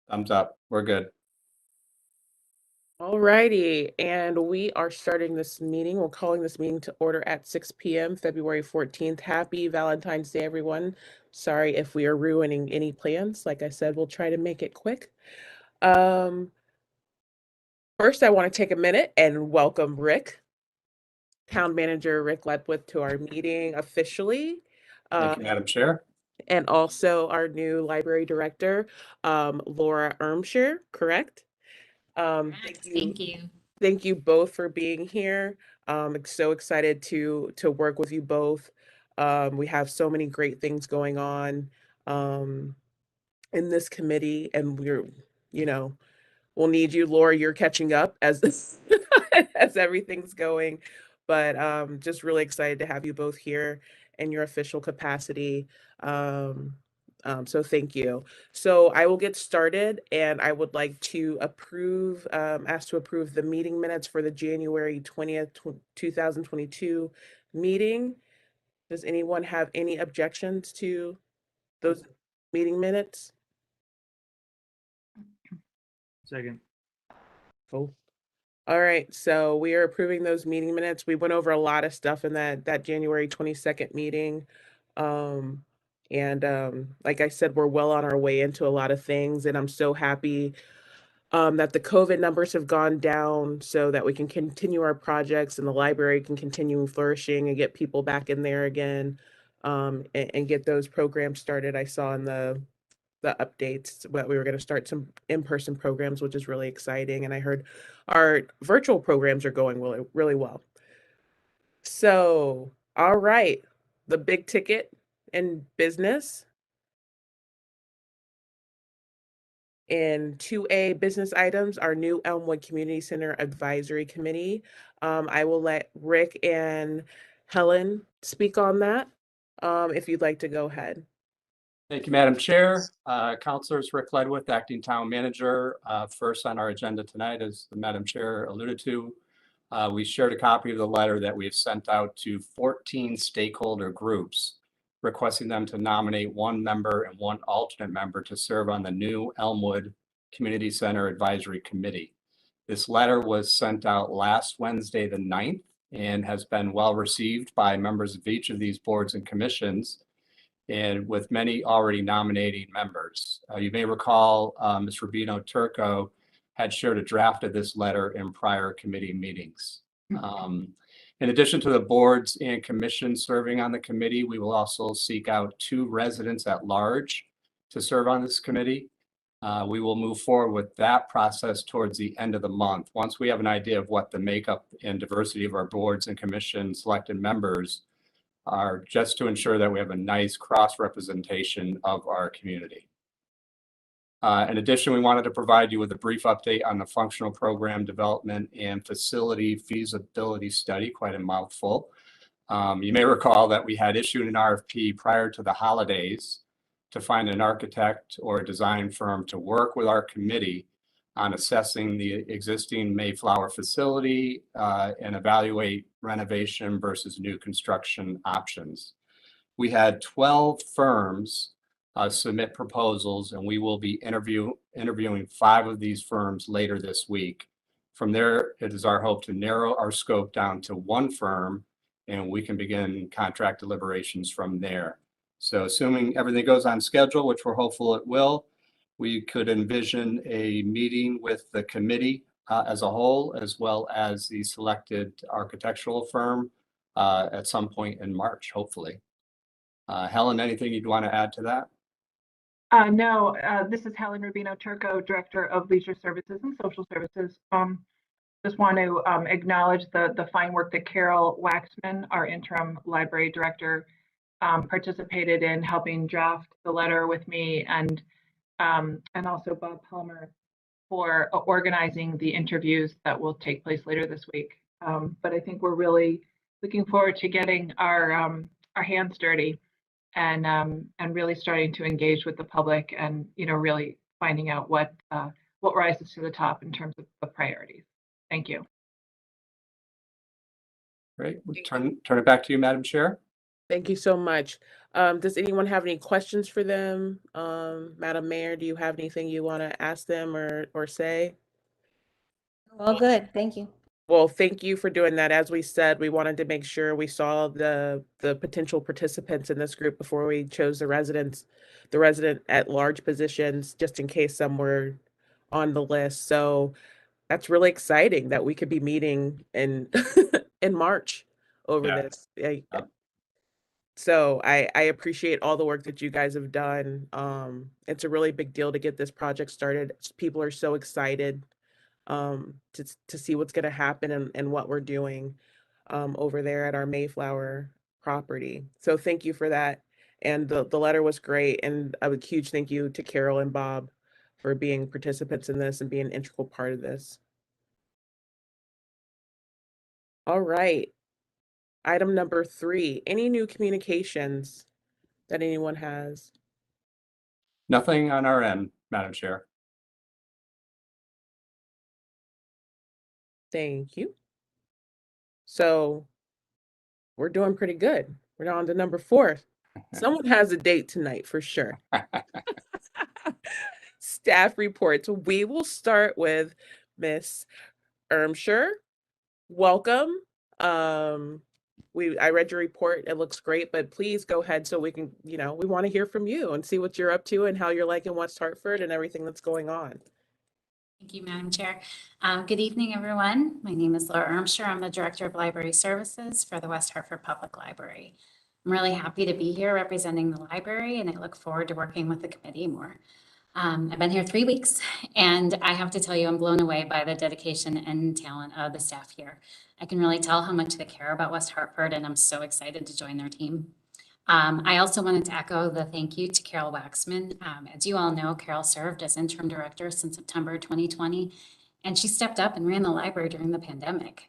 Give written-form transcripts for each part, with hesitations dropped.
Thumbs up. We're good. All righty, and we are starting this meeting. We're calling this meeting to order at 6 p.m. February 14th. Happy Valentine's Day, everyone. Sorry if we are ruining any plans. Like I said, we'll try to make it quick. First, I want to take a minute and welcome Rick, Town Manager Rick Ledwith, to our meeting officially. Thank you, Madam Chair. And also our new library director, Laura Ermshire, correct? Thank you. Thank you both for being here. So excited to work with you both. We have so many great things going on in this committee, and we'll need you, Laura. You're catching up as this as everything's going, but just really excited to have you both here in your official capacity. So thank you. So I will get started, and I would like to ask to approve the meeting minutes for the January 20th, 2022 meeting. Does anyone have any objections to those meeting minutes? Second. Cool. All right, so we are approving those meeting minutes. We went over a lot of stuff in that January 22nd meeting. Like I said, we're well on our way into a lot of things, and I'm so happy that the COVID numbers have gone down so that we can continue our projects and the library can continue flourishing and get people back in there again, and get those programs started. I saw in the updates that we were going to start some in-person programs, which is really exciting. And I heard our virtual programs are going really, really well. So, all right, the big ticket in business. In 2A business items, our new Elmwood Community Center Advisory Committee. I will let Rick and Helen speak on that, if you'd like to go ahead. Thank you, Madam Chair. Councilors, Rick Ledwith, Acting Town Manager. First on our agenda tonight, as the Madam Chair alluded to, we shared a copy of the letter that we have sent out to 14 stakeholder groups, requesting them to nominate one member and one alternate member to serve on the new Elmwood Community Center Advisory Committee. This letter was sent out last Wednesday, the 9th, and has been well received by members of each of these boards and commissions, and with many already nominating members. You may recall Ms. Rubino Turco had shared a draft of this letter in prior committee meetings. In addition to the boards and commissions serving on the committee, we will also seek out 2 residents at large to serve on this committee. We will move forward with that process towards the end of the month. Once we have an idea of what the makeup and diversity of our boards and commission selected members are, just to ensure that we have a nice cross representation of our community. In addition, we wanted to provide you with a brief update on the functional program development and facility feasibility study, quite a mouthful. You may recall that we had issued an RFP prior to the holidays to find an architect or a design firm to work with our committee on assessing the existing Mayflower facility and evaluate renovation versus new construction options. We had 12 firms submit proposals, and we will be interviewing 5 of these firms later this week. From there, it is our hope to narrow our scope down to 1 firm, and we can begin contract deliberations from there. So assuming everything goes on schedule, which we're hopeful it will, we could envision a meeting with the committee as a whole, as well as the selected architectural firm at some point in March, hopefully. Helen, anything you'd want to add to that? No, this is Helen Rubino Turco, Director of Leisure Services and Social Services. Just want to acknowledge the fine work that Carol Waxman, our interim library director, participated in helping draft the letter with me, and also Bob Palmer for organizing the interviews that will take place later this week. But I think we're really looking forward to getting our hands dirty and really starting to engage with the public, and really finding out what rises to the top in terms of the priorities. Thank you. Great. We'll turn it back to you, Madam Chair. Thank you so much. Does anyone have any questions for them? Madam Mayor, do you have anything you want to ask them or say? All good. Thank you. Well, thank you for doing that. As we said, we wanted to make sure we saw the potential participants in this group before we chose the resident at large positions, just in case some were on the list. So that's really exciting that we could be meeting in in March over Yeah. this. Yep. So I appreciate all the work that you guys have done. It's a really big deal to get this project started. People are so excited to see what's going to happen and what we're doing over there at our Mayflower property. So thank you for that. And the letter was great. And a huge thank you to Carol and Bob for being participants in this and being an integral part of this. All right. Item number 3, any new communications that anyone has? Nothing on our end, Madam Chair. Thank you. So we're doing pretty good. We're on to number 4. Someone has a date tonight for sure. Staff reports. We will start with Miss Ermshire. Welcome. I read your report. It looks great, but please go ahead so we can, we want to hear from you and see what you're up to and how you're liking West Hartford and everything that's going on. Thank you, Madam Chair. Good evening, everyone. My name is Laura Ermshire. I'm the Director of Library Services for the West Hartford Public Library. I'm really happy to be here representing the library, and I look forward to working with the committee more. I've been here 3 weeks, and I have to tell you, I'm blown away by the dedication and talent of the staff here. I can really tell how much they care about West Hartford, and I'm so excited to join their team. I also wanted to echo the thank you to Carol Waxman. As you all know, Carol served as interim director since September 2020, and she stepped up and ran the library during the pandemic.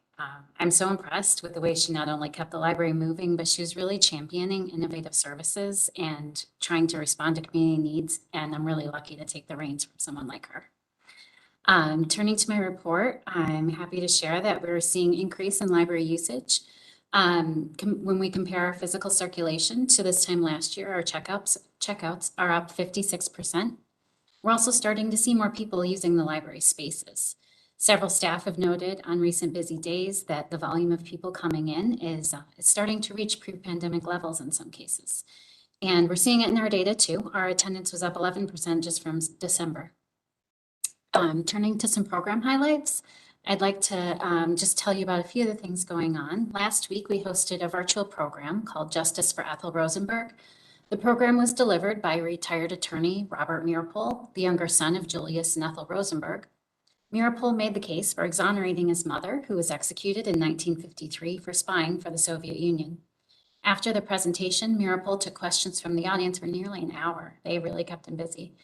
I'm so impressed with the way she not only kept the library moving, but she was really championing innovative services and trying to respond to community needs. And I'm really lucky to take the reins from someone like her. Turning to my report, I'm happy to share that we're seeing increase in library usage. When we compare our physical circulation to this time last year, our checkouts are up 56%. We're also starting to see more people using the library spaces. Several staff have noted on recent busy days that the volume of people coming in is starting to reach pre-pandemic levels in some cases. And we're seeing it in our data too. Our attendance was up 11% just from December. Turning to some program highlights, I'd like to just tell you about a few of the things going on. Last week, we hosted a virtual program called Justice for Ethel Rosenberg. The program was delivered by retired attorney Robert Meeropol, the younger son of Julius and Ethel Rosenberg. Meeropol made the case for exonerating his mother, who was executed in 1953 for spying for the Soviet Union. After the presentation, Meeropol took questions from the audience for nearly an hour. They really kept him busy.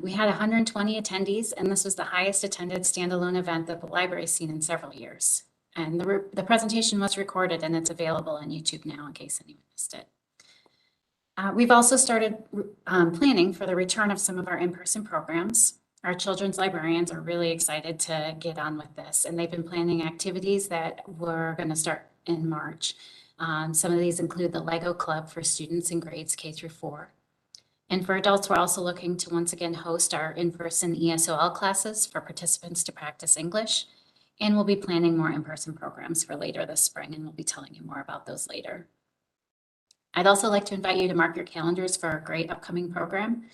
We had 120 attendees, and this was the highest attended standalone event that the library's seen in several years. And the presentation was recorded, and it's available on YouTube now in case anyone missed it. We've also started planning for the return of some of our in-person programs. Our children's librarians are really excited to get on with this, and they've been planning activities that we're going to start in March. Some of these include the Lego Club for students in grades K through 4. And for adults, we're also looking to once again host our in-person ESOL classes for participants to practice English. And we'll be planning more in-person programs for later this spring, and we'll be telling you more about those later. I'd also like to invite you to mark your calendars for a great upcoming program.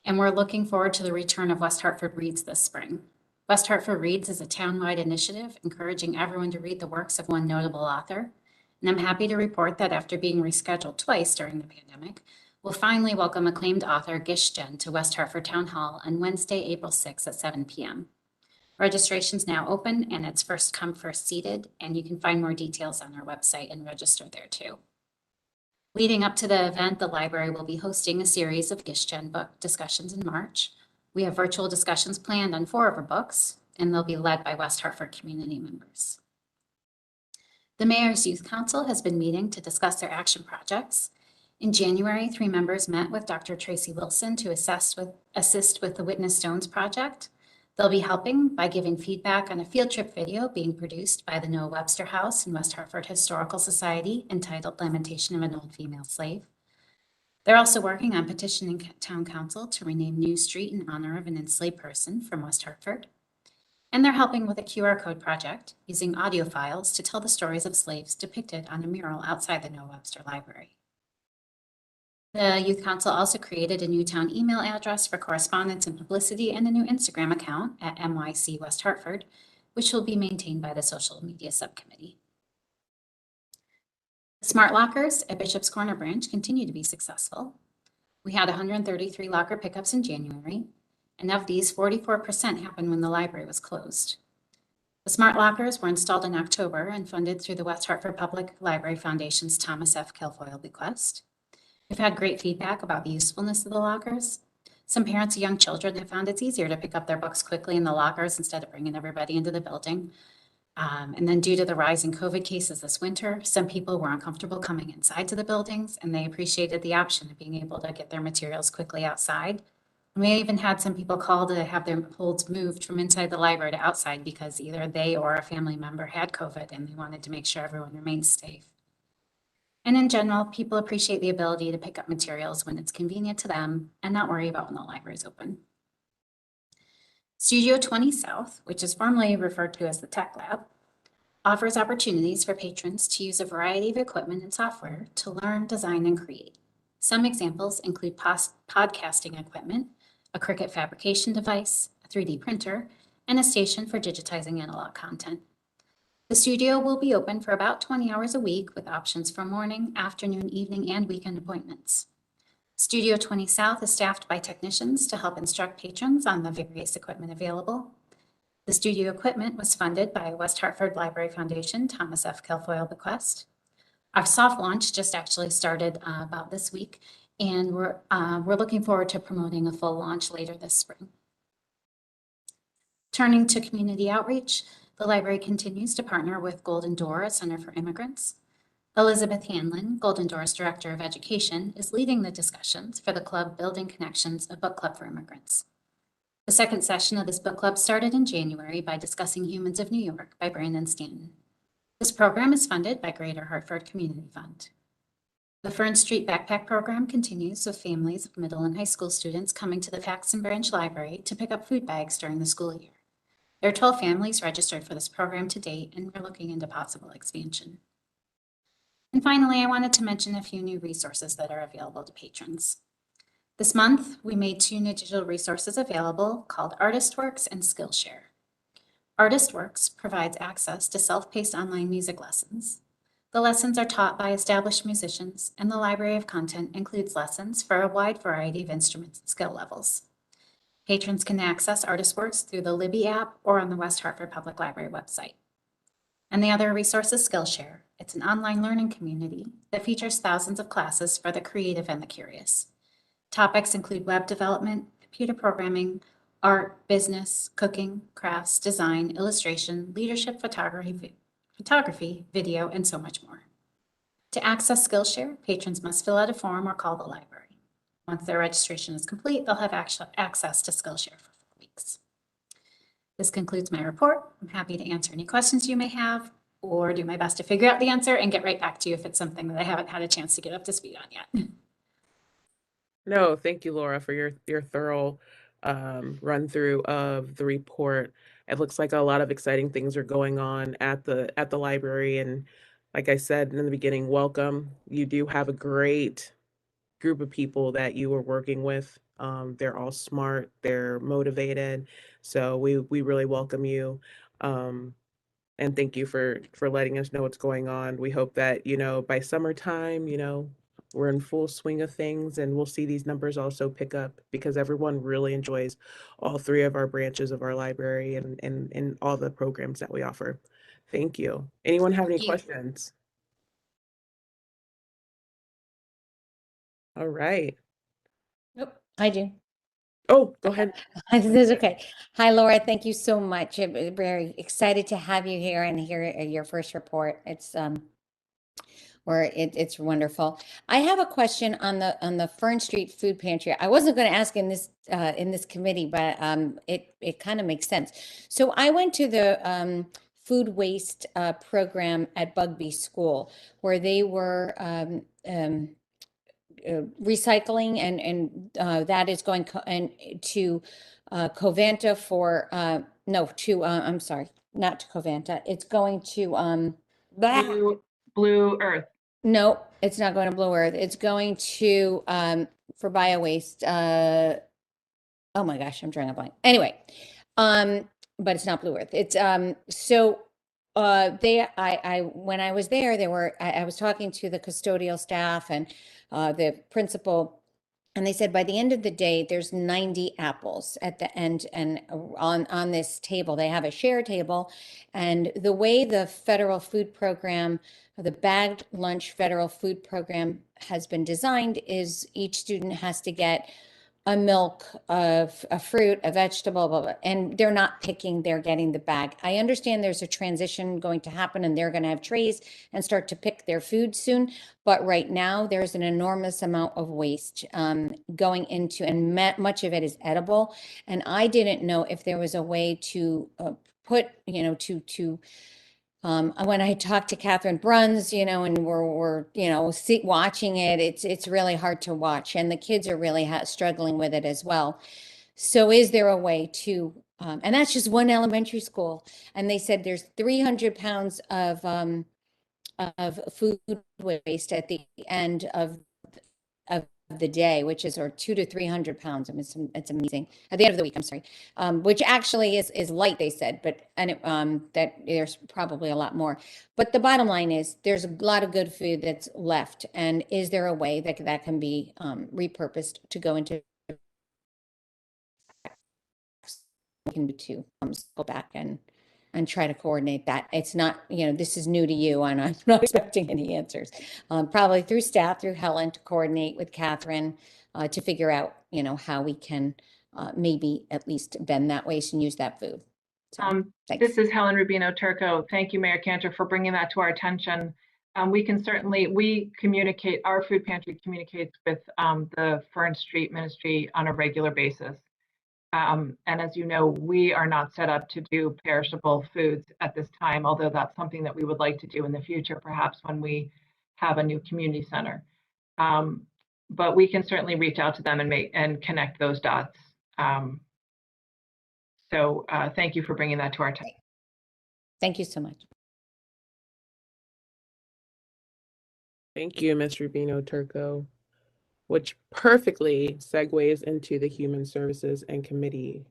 And we're looking forward to the return of West Hartford Reads this spring. West Hartford Reads is a town-wide initiative encouraging everyone to read the works of one notable author. And I'm happy to report that after being rescheduled twice during the pandemic, we'll finally welcome acclaimed author Gish Jen to West Hartford Town Hall on Wednesday, April 6th at 7 p.m. Registration's now open, and it's first come, first seated, and you can find more details on our website and register there too. Leading up to the event, the library will be hosting a series of Gish Jen book discussions in March. We have virtual discussions planned on 4 of her books, and they'll be led by West Hartford community members. The Mayor's Youth Council has been meeting to discuss their action projects. In January, 3 members met with Dr. Tracy Wilson to assist with the Witness Stones project. They'll be helping by giving feedback on a field trip video being produced by the Noah Webster House and West Hartford Historical Society entitled Lamentation of an Old Female Slave. They're also working on petitioning town council to rename New Street in honor of an enslaved person from West Hartford. And they're helping with a QR code project using audio files to tell the stories of slaves depicted on a mural outside the Noah Webster Library. The Youth Council also created a new town email address for correspondence and publicity and a new Instagram account at WHCi West Hartford, which will be maintained by the social media subcommittee. Smart lockers at Bishop's Corner branch continue to be successful. We had 133 locker pickups in January, and of these, 44% happened when the library was closed. The smart lockers were installed in October and funded through the West Hartford Public Library Foundation's Thomas F. Kilfoyle bequest. We've had great feedback about the usefulness of the lockers. Some parents of young children have found it's easier to pick up their books quickly in the lockers instead of bringing everybody into the building. And then due to the rise in COVID cases this winter, some people were uncomfortable coming inside to the buildings, and they appreciated the option of being able to get their materials quickly outside. And we even had some people call to have their holds moved from inside the library to outside because either they or a family member had COVID and they wanted to make sure everyone remains safe. And in general, people appreciate the ability to pick up materials when it's convenient to them and not worry about when the library is open. Studio 20 South, which is formerly referred to as the Tech Lab, offers opportunities for patrons to use a variety of equipment and software to learn, design, and create. Some examples include podcasting equipment, a Cricut fabrication device, a 3D printer, and a station for digitizing analog content. The studio will be open for about 20 hours a week with options for morning, afternoon, evening, and weekend appointments. Studio 20 South is staffed by technicians to help instruct patrons on the various equipment available. The studio equipment was funded by West Hartford Library Foundation Thomas F. Kilfoyle bequest. Our soft launch just actually started about this week, and we're looking forward to promoting a full launch later this spring. Turning to community outreach, the library continues to partner with Golden Door, a Center for Immigrants. Elizabeth Hanlon, Golden Door's Director of Education, is leading the discussions for the club Building Connections, a book club for immigrants. The second session of this book club started in January by discussing Humans of New York by Brandon Stanton. This program is funded by Greater Hartford Community Fund. The Fern Street Backpack Program continues with families of middle and high school students coming to the Paxton Branch Library to pick up food bags during the school year. There are 12 families registered for this program to date, and we're looking into possible expansion. And finally, I wanted to mention a few new resources that are available to patrons. This month, we made 2 new digital resources available called ArtistWorks and Skillshare. ArtistWorks provides access to self-paced online music lessons. The lessons are taught by established musicians, and the library of content includes lessons for a wide variety of instruments and skill levels. Patrons can access ArtistWorks through the Libby app or on the West Hartford Public Library website. And the other resource is Skillshare. It's an online learning community that features thousands of classes for the creative and the curious. Topics include web development, computer programming, art, business, cooking, crafts, design, illustration, leadership, photography, video, and so much more. To access Skillshare, patrons must fill out a form or call the library. Once their registration is complete, they'll have access to Skillshare for 4 weeks. This concludes my report. I'm happy to answer any questions you may have or do my best to figure out the answer and get right back to you if it's something that I haven't had a chance to get up to speed on yet. No, thank you, Laura, for your thorough run through of the report. It looks like a lot of exciting things are going on at the library, and like I said in the beginning, welcome. You do have a great group of people that you are working with. They're all smart, they're motivated, so we really welcome you. And thank you for letting us know what's going on. We hope that, by summertime, we're in full swing of things, and we'll see these numbers also pick up because everyone really enjoys all 3 of our branches of our library and all the programs that we offer. Thank you. Anyone have any questions? All right. Nope, I do. Oh, go ahead. This is okay. Hi, Laura. Thank you so much. I'm very excited to have you here and hear your first report. We're it's wonderful. I have a question on the Fern Street Food Pantry. I wasn't going to ask in this committee, but it kind of makes sense. So I went to the food waste program at Bugby School, where they were recycling, and that is going to Covanta for no, to I'm sorry, not to Covanta. It's going to Blue Earth. no, it's not going to Blue Earth. It's going to for bio waste. Oh my gosh, I'm drawing a blank. Anyway, but it's not Blue Earth. It's so I when I was there, I was talking to the custodial staff and the principal, and they said by the end of the day, there's 90 apples at the end, and on this table, they have a share table. And the way the federal food program, the bagged lunch federal food program has been designed is each student has to get a milk, of a fruit, a vegetable, blah, blah, and they're not picking, they're getting the bag. I understand there's a transition going to happen and they're going to have trays and start to pick their food soon. But right now there's an enormous amount of waste going into, and much of it is edible. And I didn't know if there was a way to put, when I talked to Catherine Bruns, and we're watching it, it's really hard to watch, and the kids are really struggling with it as well. So is there a way to, and that's just one elementary school, and they said there's 300 pounds of food waste at the end of the day, which is, or 200 to 300 pounds. I mean, it's amazing. At the end of the week, I'm sorry, which actually is light, they said, but, and that there's probably a lot more. But the bottom line is there's a lot of good food that's left. And is there a way that can be repurposed to go into to go back and try to coordinate that? It's not, this is new to you, and I'm not expecting any answers. Probably through staff, through Helen, to coordinate with Catherine to figure out, how we can maybe at least bend that waste and use that food. So, this is Helen Rubino Turco. Thank you, Mayor Cantor, for bringing that to our attention. We communicate, our food pantry communicates with the Fern Street Ministry on a regular basis. And as you know, we are not set up to do perishable foods at this time, although that's something that we would like to do in the future, perhaps when we have a new community center. But we can certainly reach out to them and connect those dots. So thank you for bringing that to our attention. Thank you so much. Thank you, Ms. Rubino Turco, which perfectly segues into the Human Services and Committee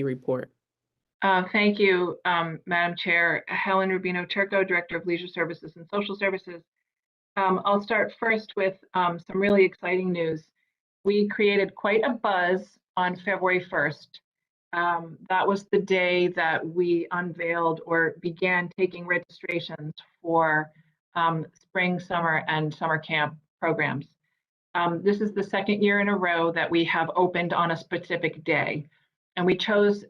report. Thank you, Madam Chair. Helen Rubino Turco, Director of Leisure Services and Social Services. I'll start first with some really exciting news. We created quite a buzz on February 1st. That was the day that we unveiled or began taking registrations for spring, summer, and summer camp programs. This is the second year in a row that we have opened on a specific day. And we chose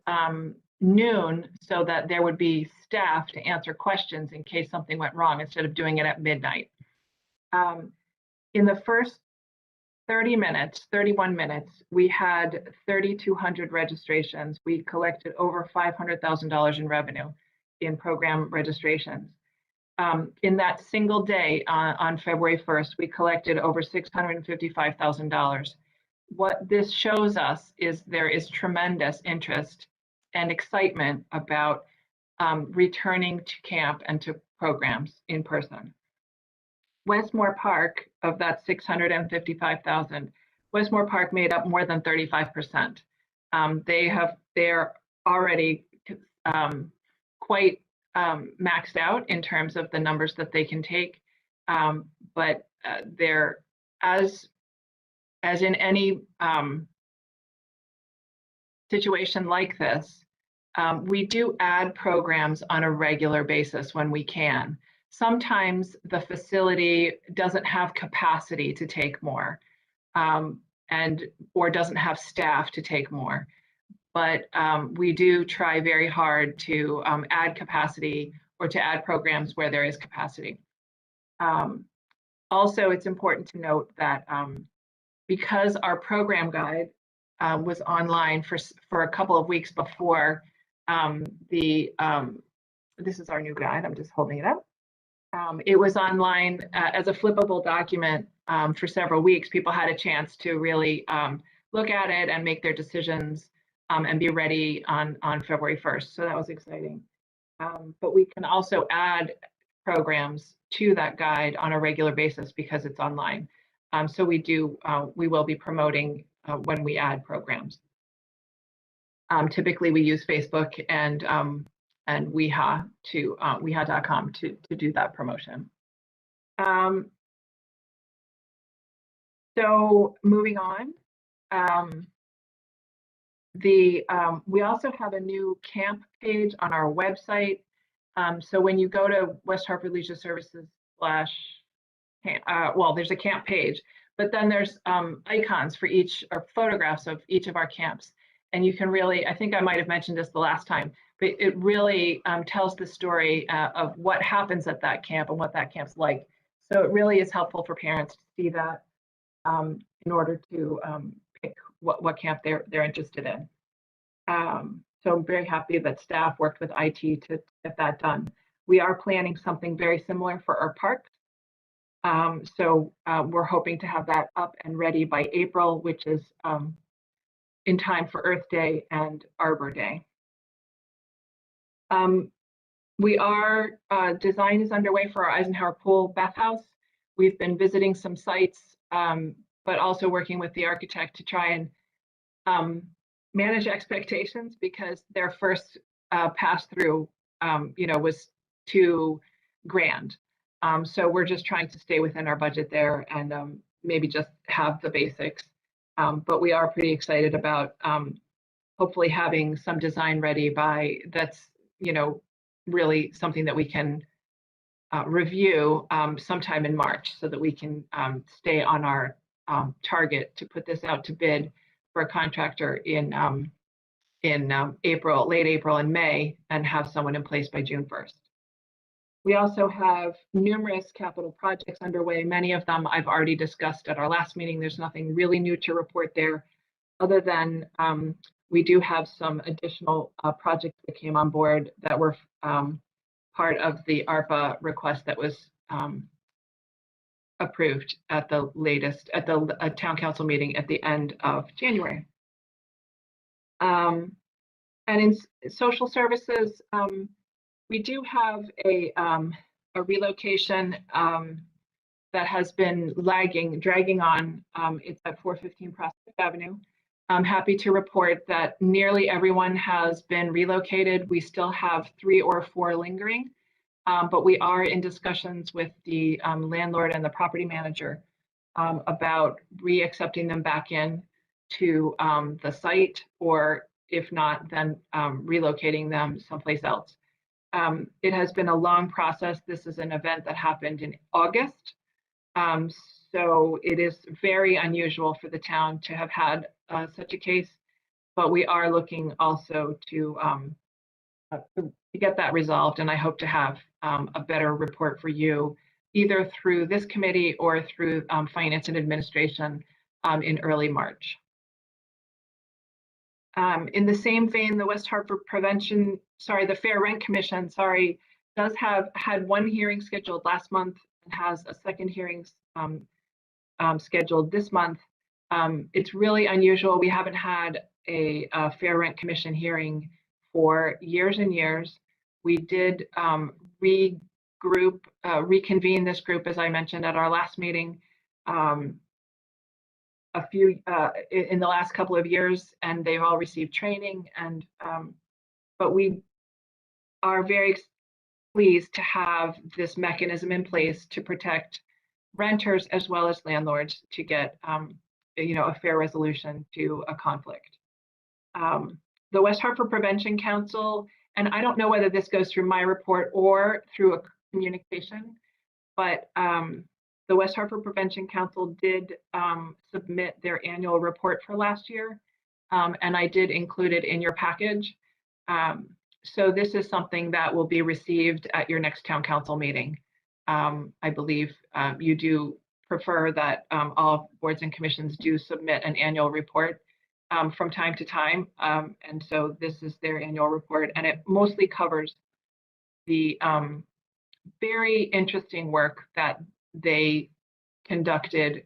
noon so that there would be staff to answer questions in case something went wrong instead of doing it at midnight. In the first 31 minutes, we had 3,200 registrations. We collected over $500,000 in revenue in program registrations. In that single day on February 1st, we collected over $655,000. What this shows us is there is tremendous interest and excitement about returning to camp and to programs in person. Westmore Park, of that 655,000, Westmore Park made up more than 35%. They're already quite maxed out in terms of the numbers that they can take, but they're as in any situation like this, we do add programs on a regular basis when we can. Sometimes the facility doesn't have capacity to take more or doesn't have staff to take more. But we do try very hard to add capacity or to add programs where there is capacity. Also, it's important to note that because our program guide was online for a couple of weeks before this is our new guide. I'm just holding it up. It was online as a flippable document for several weeks. People had a chance to really look at it and make their decisions and be ready on February 1st. So that was exciting. But we can also add programs to that guide on a regular basis because it's online. So we will be promoting when we add programs. Typically we use Facebook and WHCi.com to do that promotion. So moving on, we also have a new camp page on our website. So when you go to West Hartford Leisure Services well, there's a camp page, but then there's icons for each, or photographs of each of our camps. And you can really, I think I might have mentioned this the last time, but it really tells the story of what happens at that camp and what that camp's like. So it really is helpful for parents to see that in order to pick what camp they're interested in. So I'm very happy that staff worked with IT to get that done. We are planning something very similar for our parks. So we're hoping to have that up and ready by April, which is in time for Earth Day and Arbor Day. Design is underway for our Eisenhower pool bathhouse. We've been visiting some sites, but also working with the architect to try and manage expectations, because their first pass through, was too grand. So we're just trying to stay within our budget there and maybe just have the basics. But we are pretty excited about hopefully having some design ready by that's, really something that we can review sometime in March, so that we can stay on our target to put this out to bid for a contractor in April, late April and May, and have someone in place by June 1st. We also have numerous capital projects underway. Many of them I've already discussed at our last meeting. There's nothing really new to report there, other than we do have some additional projects that came on board that were part of the ARPA request that was approved at the town council meeting at the end of January. And in social services, we do have a relocation that has been dragging on. It's at 415 Prospect Avenue. I'm happy to report that nearly everyone has been relocated. We still have 3 or 4 lingering, but we are in discussions with the landlord and the property manager about re-accepting them back in to the site, or if not, then relocating them someplace else. It has been a long process. This is an event that happened in August. So it is very unusual for the town to have had such a case, but we are looking also to get that resolved. And I hope to have a better report for you, either through this committee or through Finance and Administration in early March. In the same vein, the West Hartford the Fair Rent Commission, does had 1 hearing scheduled last month and has a second hearing scheduled this month. It's really unusual. We haven't had a Fair Rent Commission hearing for years and years. We did reconvene this group, as I mentioned at our last meeting, in the last couple of years, and they've all received training. And but we are very pleased to have this mechanism in place to protect renters as well as landlords to get a fair resolution to a conflict. The West Hartford Prevention Council, and I don't know whether this goes through my report or through a communication, but the West Hartford Prevention Council did submit their annual report for last year, and I did include it in your package. So this is something that will be received at your next town council meeting. I believe you do prefer that all boards and commissions do submit an annual report from time to time. And so this is their annual report, and it mostly covers the very interesting work that they conducted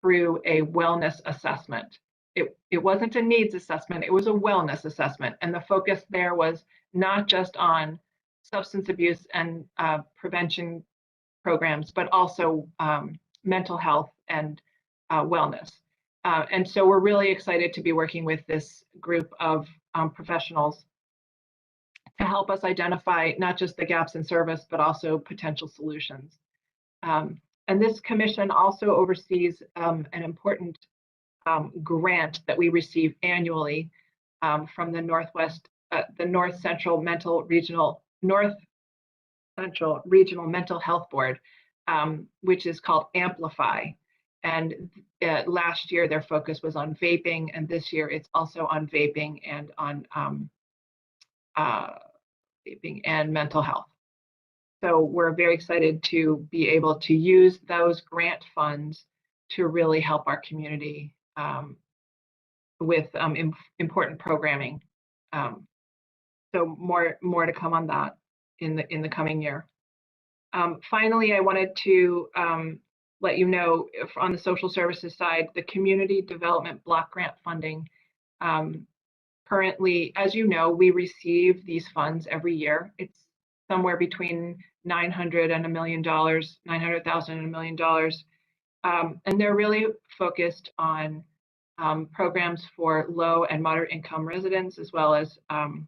through a wellness assessment. It wasn't a needs assessment, it was a wellness assessment. And the focus there was not just on substance abuse and prevention programs, but also mental health and wellness. And so we're really excited to be working with this group of professionals to help us identify not just the gaps in service, but also potential solutions. And this commission also oversees an important grant that we receive annually from the North Central Regional Mental Health Board, which is called Amplify. And last year their focus was on vaping, and this year it's also on vaping and on vaping and mental health. So we're very excited to be able to use those grant funds to really help our community with important programming. So more to come on that in the coming year. Finally, I wanted to let you know, if on the social services side, the community development block grant funding. Currently, as you know, we receive these funds every year. It's somewhere between $900,000 and $1 million, $900,000 and $1 million. And they're really focused on programs for low and moderate income residents, as well as some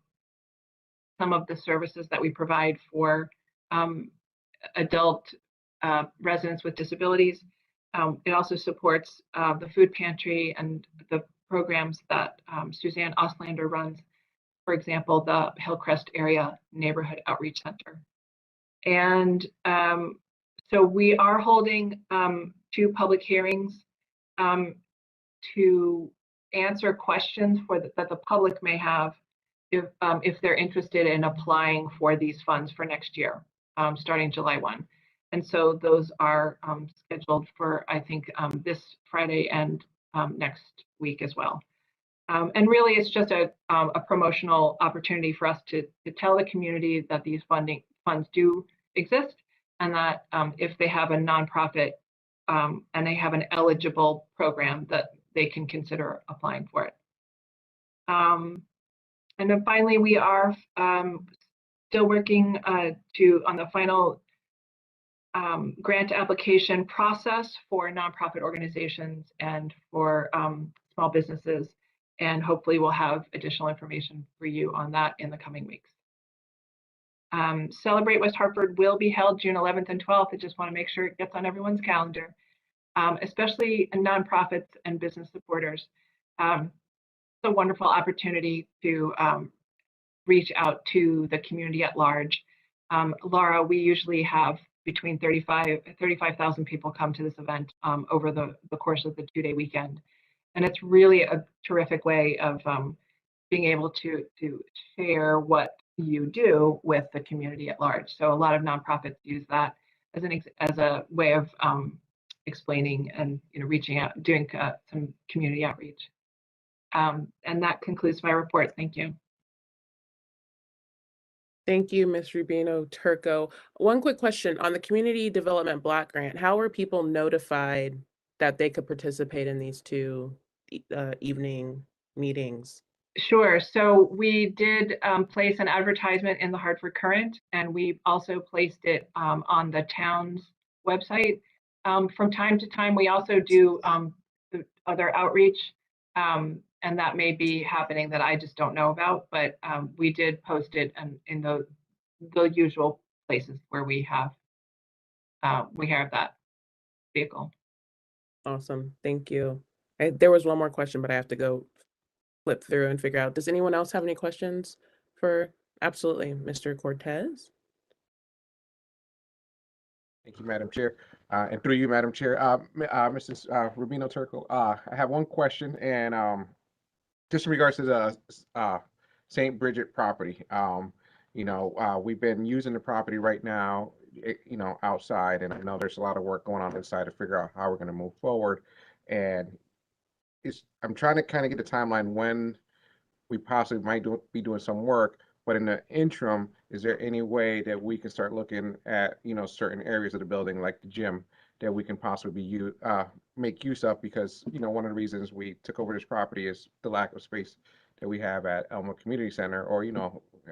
of the services that we provide for adult residents with disabilities. It also supports the food pantry and the programs that Suzanne Oslander runs, for example, the Hillcrest Area Neighborhood Outreach Center. And so we are holding 2 public hearings to answer questions that the public may have if they're interested in applying for these funds for next year, starting July 1. And so those are scheduled for, I think, this Friday and next week as well. And really, it's just a promotional opportunity for us to tell the community that these funds do exist, and that if they have a nonprofit and they have an eligible program, that they can consider applying for it. And then finally, we are still working on the final grant application process for nonprofit organizations and for small businesses. And hopefully we'll have additional information for you on that in the coming weeks. Celebrate West Hartford will be held June 11th and 12th. I just want to make sure it gets on everyone's calendar, especially nonprofits and business supporters. It's a wonderful opportunity to reach out to the community at large. Laura, we usually have between 35,000 people come to this event over the course of the 2-day weekend. And it's really a terrific way of being able to share what you do with the community at large. So a lot of nonprofits use that as a way of explaining and reaching out, doing some community outreach. And that concludes my report. Thank you. Thank you, Ms. Rubino Turco. One quick question on the Community Development Block Grant. How were people notified that they could participate in these 2 evening meetings? Sure. So we did place an advertisement in the Hartford Current, and we also placed it on the town's website. From time to time, we also do other outreach, and that may be happening that I just don't know about, but we did post it in the usual places where we have that vehicle. Awesome. Thank you. There was one more question, but I have to go flip through and figure out. Does anyone else have any questions for absolutely Mr. Cortez? Thank you, Madam Chair. And through you, Madam Chair, Mrs. Rubino Turco, I have one question, and just in regards to the St. Bridget Property. We've been using the property right now, outside, and I know there's a lot of work going on inside to figure out how we're going to move forward. And I'm trying to kind of get the timeline when we possibly might be doing some work, but in the interim, is there any way that we can start looking at, certain areas of the building, like the gym, that we can possibly make use of? Because, one of the reasons we took over this property is the lack of space that we have at Elmwood Community Center, or,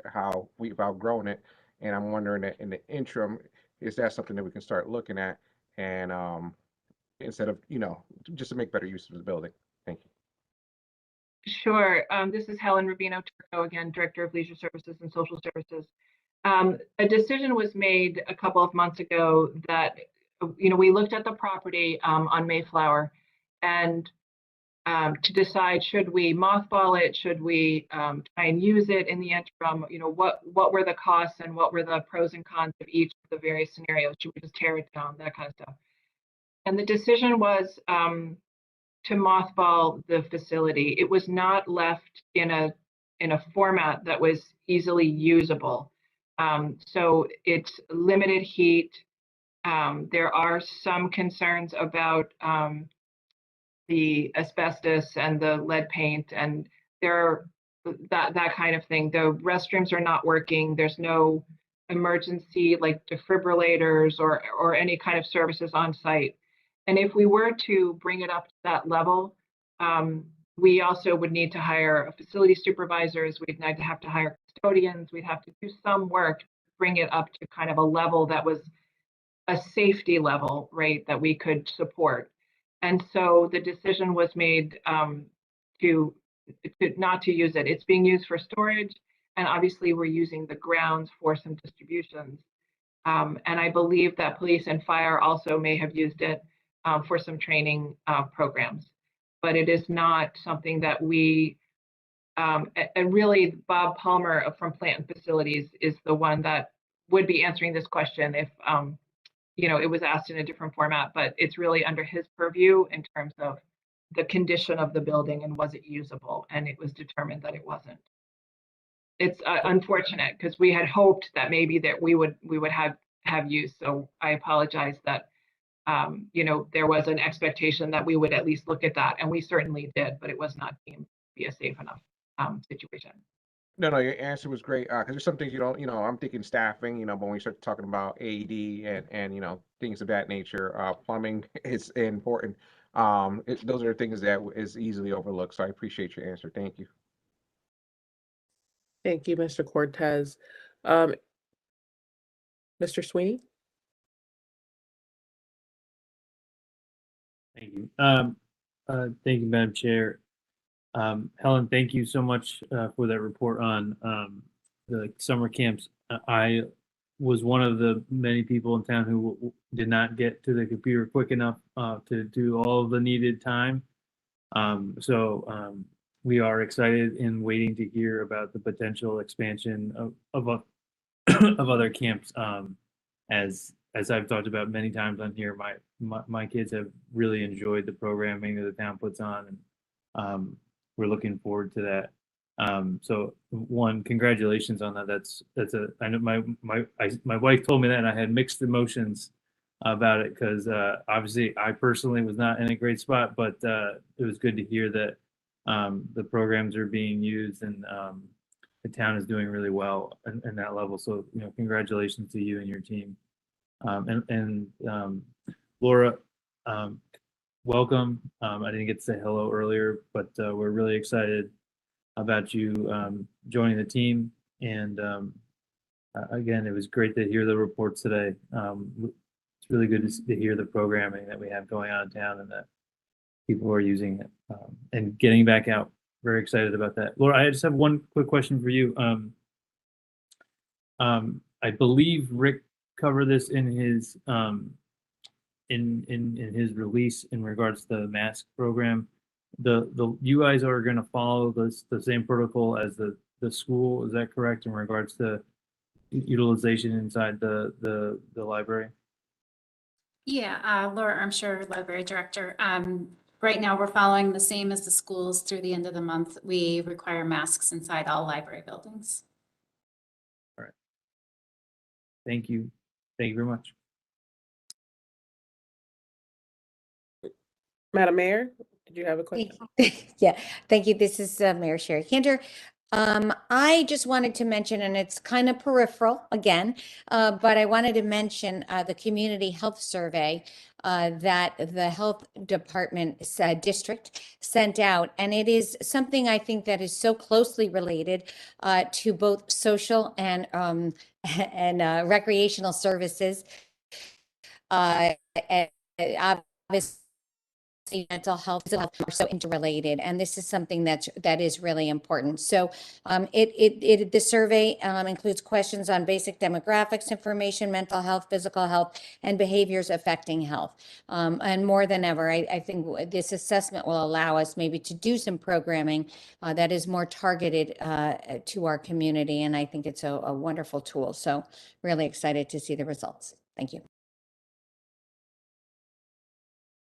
how we've outgrown it. And I'm wondering that in the interim, is that something that we can start looking at, and instead of, just to make better use of the building? Thank you. Sure. This is Helen Rubino Turco, again, Director of Leisure Services and Social Services. A decision was made a couple of months ago that, we looked at the property on Mayflower, and to decide, should we mothball it? Should we try and use it in the interim? What were the costs and what were the pros and cons of each of the various scenarios? Should we just tear it down? That kind of stuff. And the decision was to mothball the facility. It was not left in a format that was easily usable. So it's limited heat. There are some concerns about the asbestos and the lead paint, and that kind of thing. The restrooms are not working. There's no emergency like defibrillators or any kind of services on site. And if we were to bring it up to that level, we also would need to hire facility supervisors. We'd need to have to hire custodians. We'd have to do some work to bring it up to kind of a level that was a safety level, right, that we could support. And so the decision was made to not to use it. It's being used for storage, and obviously we're using the grounds for some distributions. And I believe that police and fire also may have used it for some training programs, but it is not something that we, and really Bob Palmer from Plant and Facilities is the one that would be answering this question if, it was asked in a different format, but it's really under his purview in terms of the condition of the building and was it usable, and it was determined that it wasn't. It's unfortunate because we had hoped that maybe that we would have use. So I apologize that there was an expectation that we would at least look at that, and we certainly did, but it was not deemed to be a safe enough situation. No, your answer was great. Because there's some things you don't, I'm thinking staffing, but when we start talking about AED and things of that nature, plumbing is important. Those are things that is easily overlooked. So I appreciate your answer. Thank you. Thank you, Mr. Cortez. Mr. Sweeney? Thank you. Thank you, Madam Chair. Helen, thank you so much for that report on the summer camps. I was one of the many people in town who did not get to the computer quick enough to do all of the needed time. So we are excited and waiting to hear about the potential expansion of other camps. As I've talked about many times on here, my kids have really enjoyed the programming that the town puts on, and we're looking forward to that. So one, congratulations on that. I know my wife told me that, and I had mixed emotions about it because obviously I personally was not in a great spot, but it was good to hear that the programs are being used and the town is doing really well in that level. So congratulations to you and your team. And Laura, welcome. I didn't get to say hello earlier, but we're really excited about you joining the team. And again, it was great to hear the reports today. It's really good to hear the programming that we have going on in town and that people are using it and getting back out. Very excited about that. Laura, I just have one quick question for you. I believe Rick covered this in his in his release in regards to the mask program. You guys are going to follow the same protocol as the school. Is that correct in regards to utilization inside the library? Yeah, Laura Armstrong, Library Director. right now we're following the same as the schools through the end of the month. We require masks inside all library buildings. Thank you. Thank you very much. Madam Mayor, did you have a question? Yeah, thank you. This is Mayor Sherry Cantor. I just wanted to mention, and it's kind of peripheral again, but I wanted to mention the community health survey that the health department district sent out. And it is something I think that is so closely related to both social and recreational services. And obviously, mental health are so interrelated, and this is something that is really important. So the survey includes questions on basic demographics information, mental health, physical health, and behaviors affecting health. And more than ever, I think this assessment will allow us maybe to do some programming that is more targeted to our community, and I think it's a wonderful tool. So really excited to see the results. Thank you.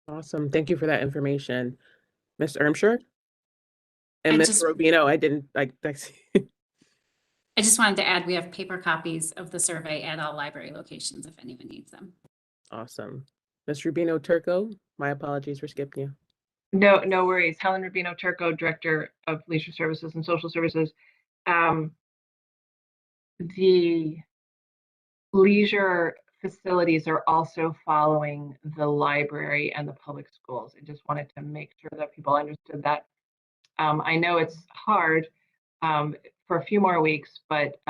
Awesome. Thank you for that information, Ms. Ermshire. And I Ms. just- Rubino, I didn't like. I just wanted to add, we have paper copies of the survey at all library locations if anyone needs them. Awesome. Ms. Rubino Turco, my apologies for skipping you. No worries. Helen Rubino Turco, Director of Leisure Services and Social Services. The leisure facilities are also following the library and the public schools. I just wanted to make sure that people understood that. I know it's hard for a few more weeks, but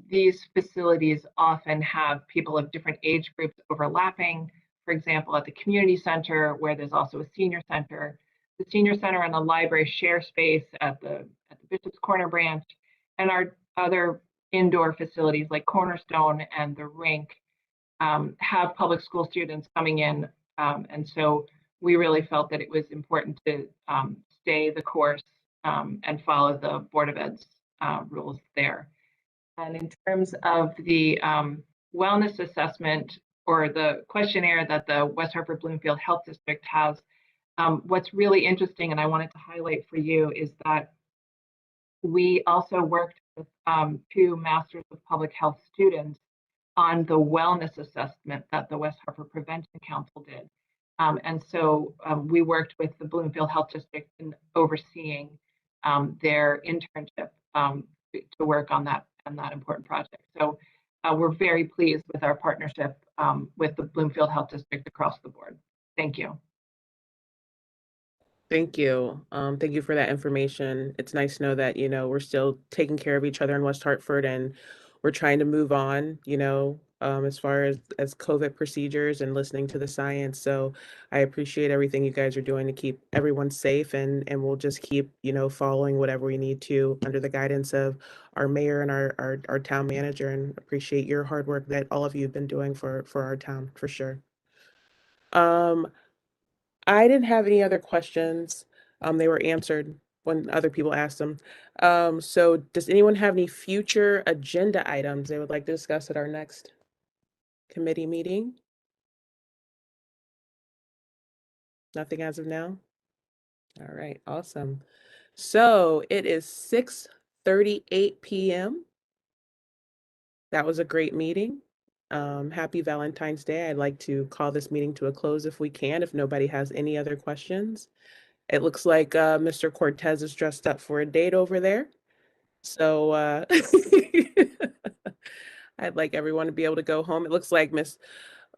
these facilities often have people of different age groups overlapping. For example, at the community center, where there's also a senior center, the senior center and the library share space at the Bishop's Corner branch, and our other indoor facilities like Cornerstone and the rink have public school students coming in. And so we really felt that it was important to stay the course and follow the Board of Ed's rules there. And in terms of the wellness assessment or the questionnaire that the West Hartford Bloomfield Health District has, what's really interesting, and I wanted to highlight for you, is that we also worked with 2 Masters of Public Health students on the wellness assessment that the West Hartford Prevention Council did. And so we worked with the Bloomfield Health District in overseeing their internship to work on that important project. So we're very pleased with our partnership with the Bloomfield Health District across the board. Thank you. Thank you. Thank you for that information. It's nice to know that, we're still taking care of each other in West Hartford, and we're trying to move on, as far as COVID procedures and listening to the science. So I appreciate everything you guys are doing to keep everyone safe, and we'll just keep, following whatever we need to under the guidance of our mayor and our town manager, and appreciate your hard work that all of you have been doing for our town, for sure. I didn't have any other questions. They were answered when other people asked them. So does anyone have any future agenda items they would like to discuss at our next committee meeting? Nothing as of now? All right, awesome. So it is 6:38 p.m. That was a great meeting. Happy Valentine's Day. I'd like to call this meeting to a close if we can, if nobody has any other questions. It looks like Mr. Cortez is dressed up for a date over there. So I'd like everyone to be able to go home. It looks like Miss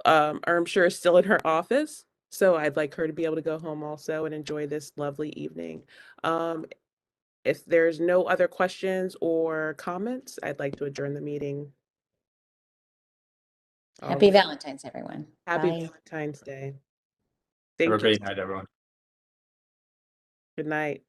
Ermshire is still in her office. So I'd like her to be able to go home also and enjoy this lovely evening. If there's no other questions or comments, I'd like to adjourn the meeting. Happy Valentine's, everyone. Happy Bye. Valentine's Day. Have a Thank you. great night, everyone. Good night.